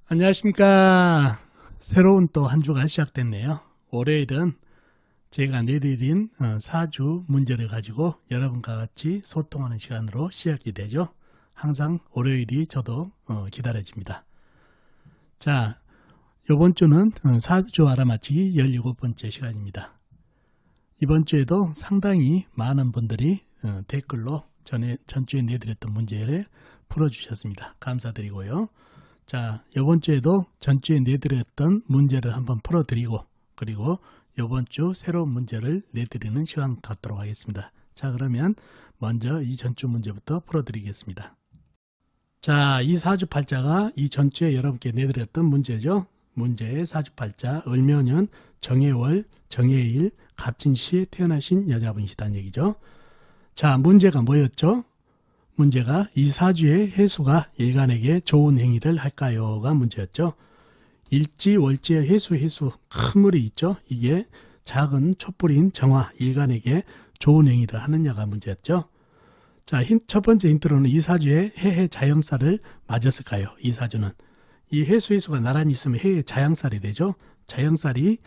안녕하십니까. 새로운 또 한 주가 시작됐네요. 월요일은 제가 내드린 4주 문제를 가지고 여러분과 같이 소통하는 시간으로 시작이 되죠. 항상 월요일이 저도 기다려집니다. 자, 이번 주는 4주 알아맞히기 17번째 시간입니다. 이번 주에도 상당히 많은 분들이 댓글로 전주에 내드렸던 문제를 풀어주셨습니다. 감사드리고요. 자, 이번 주에도 전주에 내드렸던 문제를 한번 풀어드리고, 그리고 이번 주 새로운 문제를 내드리는 시간 갖도록 하겠습니다. 자, 그러면 먼저 이 전주 문제부터 풀어드리겠습니다. 자, 이 사주팔자가 이 전주에 여러분께 내드렸던 문제죠. 문제의 사주팔자, 을묘년, 정해월, 정해일, 갑진시에 태어나신 여자분이시다는 얘기죠. 자, 문제가 뭐였죠? 문제가 이 사주의 해수가 일간에게 좋은 행위를 할까요?가 문제였죠. 일지, 월지의 해수, 큰 물이 있죠. 이게 작은 촛불인 정화, 일간에게 좋은 행위를 하느냐가 문제였죠. 자, 첫 번째 힌트로는 이 사주의 해해 자영살을 맞았을까요? 이 사주는. 이 해수가 나란히 있으면 해해 자영살이 되죠. 자영살이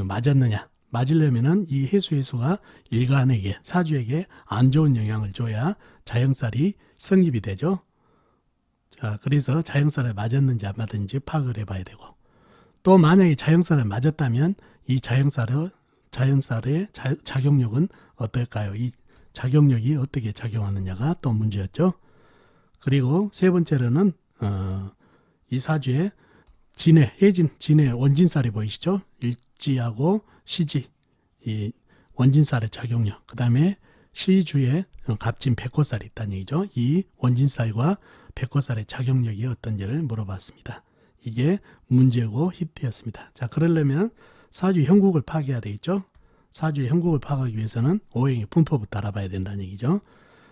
맞았느냐? 맞으려면은 이 해수가 일간에게, 사주에게 안 좋은 영향을 줘야 자영살이 성립이 되죠. 자, 그래서 자영살에 맞았는지 안 맞았는지 파악을 해봐야 되고, 또 만약에 자영살에 맞았다면 이 자영살의 작용력은 어떨까요? 이 작용력이 어떻게 작용하느냐가 또 문제였죠. 그리고 세 번째로는 이 사주에 진해 원진살이 보이시죠? 일지하고 시지, 이 원진살의 작용력, 그 다음에 시주에 갑진 백호살이 있다는 얘기죠. 이 원진살과 백호살의 작용력이 어떤지를 물어봤습니다. 이게 문제고 힌트였습니다. 자, 그러려면 사주 형국을 파악해야 되겠죠. 사주의 형국을 파악하기 위해서는 오행의 분포부터 알아봐야 된다는 얘기죠.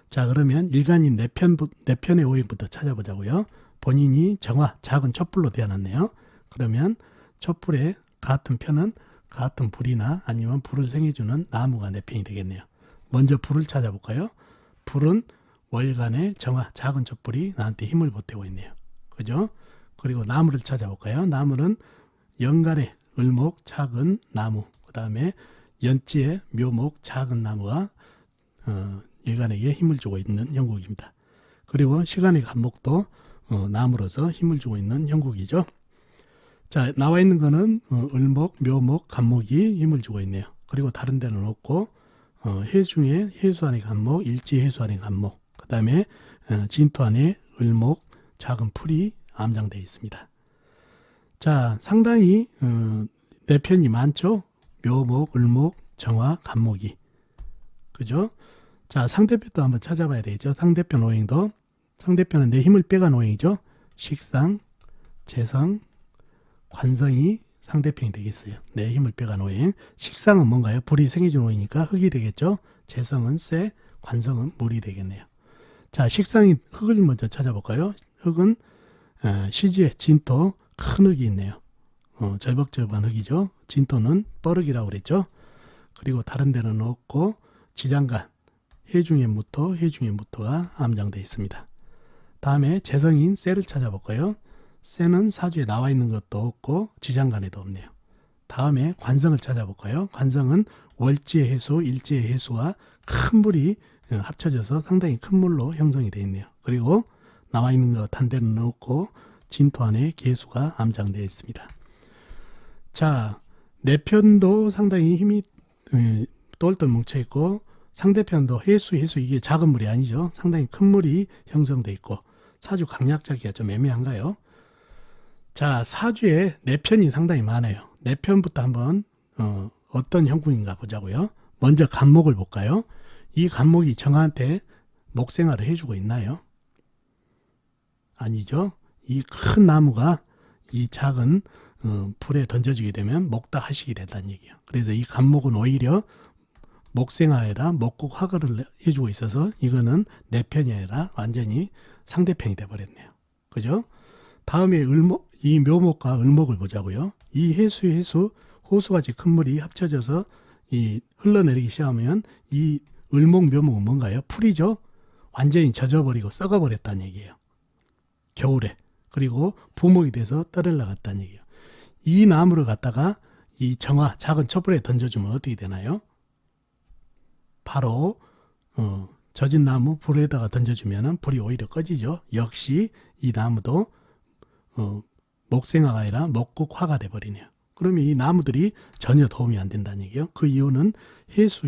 자, 그러면 일간인 네 편의 오행부터 찾아보자고요. 본인이 정화, 작은 촛불로 태어났네요. 그러면 촛불의 같은 편은 같은 불이나 아니면 불을 생해주는 나무가 네 편이 되겠네요. 먼저 불을 찾아볼까요? 불은 월간의 정화, 작은 촛불이 나한테 힘을 보태고 있네요. 그죠? 그리고 나무를 찾아볼까요? 나무는 연간의 을목, 작은 나무, 그 다음에 연지의 묘목, 작은 나무가 일간에게 힘을 주고 있는 형국입니다. 그리고 시간의 간목도 나무로서 힘을 주고 있는 형국이죠. 자, 나와 있는 거는 을목, 묘목, 간목이 힘을 주고 있네요. 그리고 다른 데는 없고 해 중에 해수 안의 간목, 일지 해수 안의 간목, 그 다음에 진토 안에 을목, 작은 풀이 암장되어 있습니다. 자, 상당히 네 편이 많죠. 묘목, 을목, 정화, 간목이. 그죠? 자, 상대편도 한번 찾아봐야 되겠죠. 상대편 오행도. 상대편은 내 힘을 빼간 오행이죠. 식상, 재성, 관성이 상대편이 되겠어요. 내 힘을 빼간 오행. 식상은 뭔가요? 불이 생겨준 오행이니까 흙이 되겠죠. 재성은 쇠, 관성은 물이 되겠네요. 자, 식상인 흙을 먼저 찾아볼까요? 흙은 시지에 진토, 큰 흙이 있네요. 절벅절벅한 흙이죠. 진토는 뻐륵이라고 그랬죠. 그리고 다른 데는 없고 지장간, 해중의 무토가 암장되어 있습니다. 다음에 재성인 쇠를 찾아볼까요? 쇠는 사주에 나와 있는 것도 없고 지장간에도 없네요. 다음에 관성을 찾아볼까요? 관성은 월지의 해수, 일지의 해수와 큰 물이 합쳐져서 상당히 큰 물로 형성이 되어 있네요. 그리고 나와 있는 것 한 데는 없고 진토 안에 계수가 암장되어 있습니다. 자, 내 편도 상당히 힘이 똘똘 뭉쳐있고 상대편도 해수 이게 작은 물이 아니죠. 상당히 큰 물이 형성되어 있고 사주 강약자기가 좀 애매한가요? 자, 사주에 네 편이 상당히 많아요. 네 편부터 한번 어떤 형국인가 보자고요. 먼저 간목을 볼까요? 이 간목이 정한테 목생활을 해주고 있나요? 아니죠. 이 큰 나무가 이 작은 풀에 던져지게 되면 목다하식이 된다는 얘기예요. 그래서 이 간목은 오히려 목생아에라 목국 화거를 해주고 있어서 이거는 내 편이 아니라 완전히 상대편이 돼버렸네요. 그죠? 다음에 이 묘목과 을목을 보자고요. 이 해수, 호수같이 큰 물이 합쳐져서 이 흘러내리기 시작하면 이 을목, 묘목은 뭔가요? 풀이죠? 완전히 젖어버리고 썩어버렸다는 얘기예요. 겨울에. 그리고 부목이 돼서 떨을 나갔다는 얘기예요. 이 나무를 갖다가 이 정화 작은 촛불에 던져주면 어떻게 되나요? 바로 젖은 나무 불에다가 던져주면 불이 오히려 꺼지죠. 역시 이 나무도 목생화가 아니라 목국화가 돼버리네요. 그러면 이 나무들이 전혀 도움이 안 된다는 얘기예요. 그 이유는 해수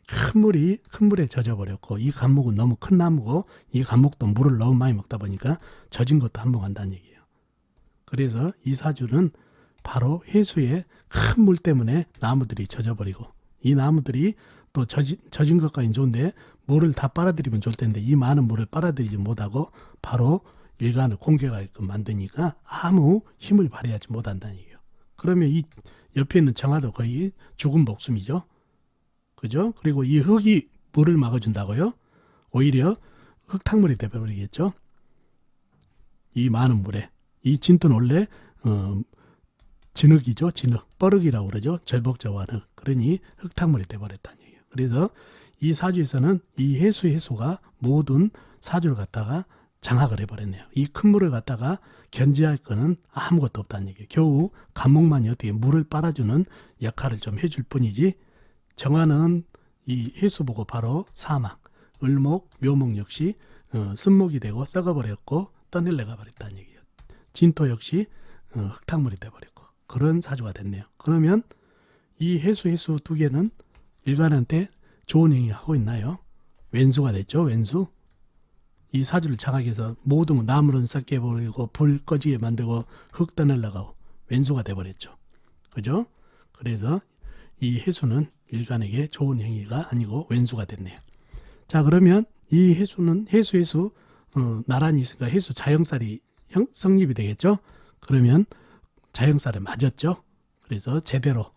큰 물에 젖어버렸고, 이 감목은 너무 큰 나무고 이 감목도 물을 너무 많이 먹다 보니까 젖은 것도 한몫한다는 얘기예요. 그래서 이 사주는 바로 해수의 큰 물 때문에 나무들이 젖어버리고, 이 나무들이 또 젖은 것까지는 좋은데 물을 다 빨아들이면 좋을 텐데 이 많은 물을 빨아들이지 못하고 바로 일간을 공격하게끔 만드니까 아무 힘을 발휘하지 못한다는 얘기예요. 그러면 이 옆에 있는 정화도 거의 죽은 목숨이죠. 그죠? 그리고 이 흙이 물을 막아준다고요? 오히려 흙탕물이 되어버리겠죠. 이 많은 물에. 이 진토는 원래 진흙이죠. 진흙. 뻐륵이라고 그러죠. 절복저화는. 그러니 흙탕물이 되어버렸다는 얘기예요. 그래서 이 사주에서는 이 해수가 모든 사주를 갖다가 장악을 해버렸네요. 이 큰 물을 갖다가 견제할 거는 아무것도 없다는 얘기예요. 겨우 감목만이 어떻게 물을 빨아주는 역할을 좀 해줄 뿐이지, 정화는 이 해수 보고 바로 사막, 을목, 묘목 역시 쓴목이 되고 썩어버렸고 떠내려가 버렸다는 얘기예요. 진토 역시 흙탕물이 돼버렸고 그런 사주가 됐네요. 그러면 이 해수 두 개는 일간한테 좋은 행위 하고 있나요? 왼수가 됐죠. 왼수. 이 사주를 장악해서 모든 나무는 썩게 버리고 불 꺼지게 만들고 흙 떠내려가고 왼수가 돼버렸죠. 그죠? 그래서 이 해수는 일간에게 좋은 행위가 아니고 왼수가 됐네요. 자, 그러면 이 해수는 해수 나란히 있으니까 해수 자영살이 성립이 되겠죠. 그러면 자영살을 맞았죠. 그래서 제대로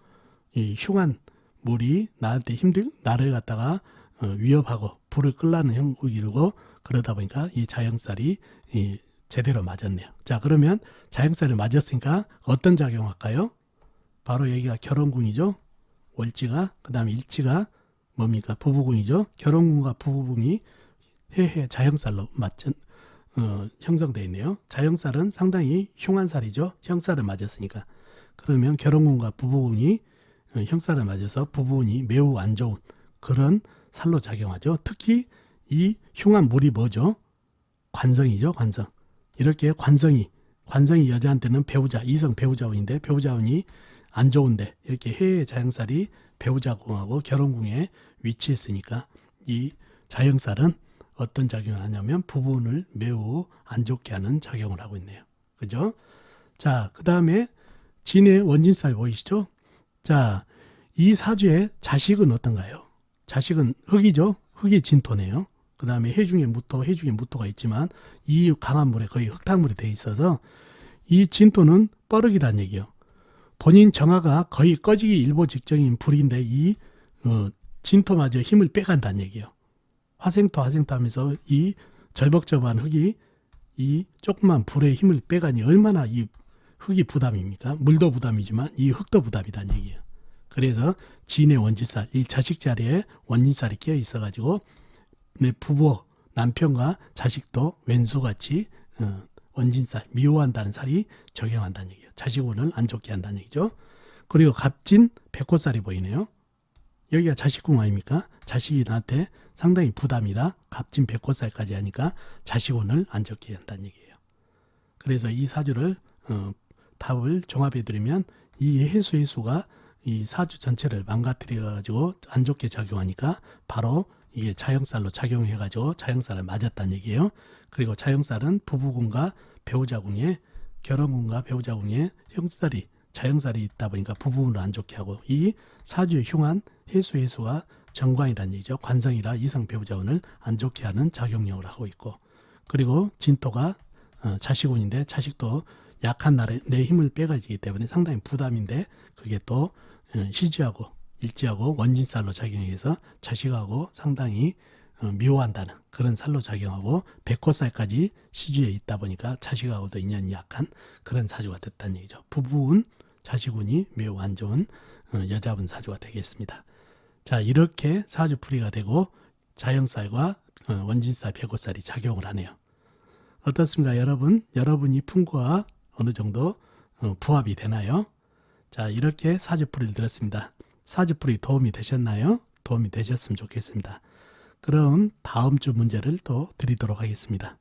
이 흉한 물이 나한테 나를 갖다가 위협하고 불을 끌라는 형국이고, 그러다 보니까 이 자영살이 제대로 맞았네요. 자, 그러면 자영살을 맞았으니까 어떤 작용할까요? 바로 여기가 결혼궁이죠. 월지가, 그 다음에 일지가 뭡니까? 부부궁이죠. 결혼궁과 부부궁이 해해 자형살로 형성되어 있네요. 자형살은 상당히 흉한 살이죠. 형살을 맞았으니까. 그러면 결혼궁과 부부궁이 형살을 맞아서 부부궁이 매우 안 좋은 그런 살로 작용하죠. 특히 이 흉한 물이 뭐죠? 관성이죠. 관성. 이렇게 관성이 여자한테는 배우자, 이성 배우자운인데 배우자운이 안 좋은데 이렇게 해의 자형살이 배우자궁하고 결혼궁에 위치했으니까 이 자형살은 어떤 작용을 하냐면 부분을 매우 안 좋게 하는 작용을 하고 있네요. 그죠? 자, 그 다음에 진의 원진살 보이시죠? 자, 이 사주의 자식은 어떤가요? 자식은 흙이죠. 흙이 진토네요. 그 다음에 해 중에 무토가 있지만 이 강한 물에 거의 흙탕물이 되어 있어서 이 진토는 뻐륵이라는 얘기예요. 본인 정화가 거의 꺼지기 일보 직전인 불인데 이 진토마저 힘을 빼간다는 얘기예요. 화생토 하면서 이 절벅저벅한 흙이 이 조그만 불의 힘을 빼가니 얼마나 이 흙이 부담입니까? 물도 부담이지만 이 흙도 부담이라는 얘기예요. 그래서 진의 원진살, 이 자식 자리에 원진살이 끼어 있어가지고 내 부부, 남편과 자식도 왼수같이 원진살, 미워한다는 살이 적용한다는 얘기예요. 자식운을 안 좋게 한다는 얘기죠. 그리고 갑진 백호살이 보이네요. 여기가 자식궁 아닙니까? 자식이 나한테 상당히 부담이다. 갑진 백호살까지 하니까 자식운을 안 좋게 한다는 얘기예요. 그래서 이 사주를 답을 종합해 드리면 이 해수가 이 사주 전체를 망가뜨려 가지고 안 좋게 작용하니까 바로 이게 자형살로 작용해 가지고 자형살을 맞았다는 얘기예요. 그리고 자형살은 부부궁과 배우자궁에 결혼궁과 배우자궁에 자형살이 있다 보니까 부부궁을 안 좋게 하고, 이 사주의 흉한 해수가 정관이라는 얘기죠. 관성이라 이성 배우자운을 안 좋게 하는 작용력을 하고 있고, 그리고 진토가 자식운인데 자식도 약한 날에 내 힘을 빼가지기 때문에 상당히 부담인데 그게 또 시지하고 일지하고 원진살로 작용해서 자식하고 상당히 미워한다는 그런 살로 작용하고 백호살까지 시주에 있다 보니까 자식하고도 인연이 약한 그런 사주가 됐다는 얘기죠. 부부운, 자식운이 매우 안 좋은 여자분 사주가 되겠습니다. 자, 이렇게 사주풀이가 되고 자형살과 원진살, 백호살이 작용을 하네요. 어떻습니까, 여러분? 여러분이 품과 어느 정도 부합이 되나요? 자, 이렇게 사주풀이를 들었습니다. 사주풀이 도움이 되셨나요? 도움이 되셨으면 좋겠습니다. 그럼 다음 주 문제를 또 드리도록 하겠습니다.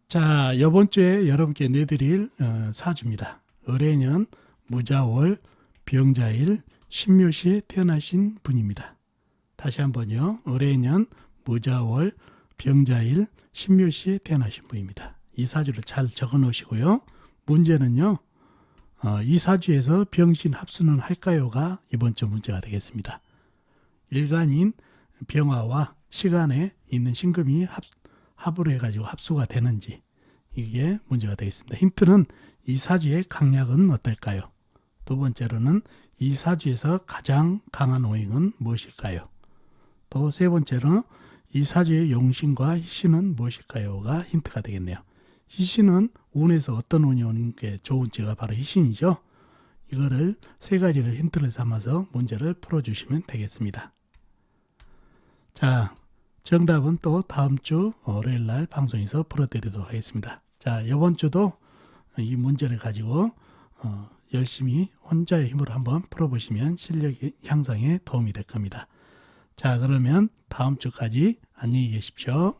자, 이번 주에 여러분께 내드릴 사주입니다. 을해년 무자월 병자일 신묘시에 태어나신 분입니다. 다시 한번요. 을해년 무자월 병자일 신묘시에 태어나신 분입니다. 이 사주를 잘 적어 놓으시고요. 문제는요. 이 사주에서 병신 합수는 할까요가 이번 주 문제가 되겠습니다. 일간인 병화와 시간에 있는 신금이 합을 해가지고 합수가 되는지 이게 문제가 되겠습니다. 힌트는 이 사주의 강약은 어떨까요? 두 번째로는 이 사주에서 가장 강한 오행은 무엇일까요? 또 세 번째로 이 사주의 용신과 희신은 무엇일까요가 힌트가 되겠네요. 희신은 운에서 어떤 운이 오는 게 좋은지가 바로 희신이죠. 이거를 세 가지를 힌트를 삼아서 문제를 풀어주시면 되겠습니다. 자, 정답은 또 다음 주 월요일 날 방송에서 풀어드리도록 하겠습니다. 자, 이번 주도 이 문제를 가지고 열심히 혼자의 힘으로 한번 풀어보시면 실력 향상에 도움이 될 겁니다. 자, 그러면 다음 주까지 안녕히 계십시오.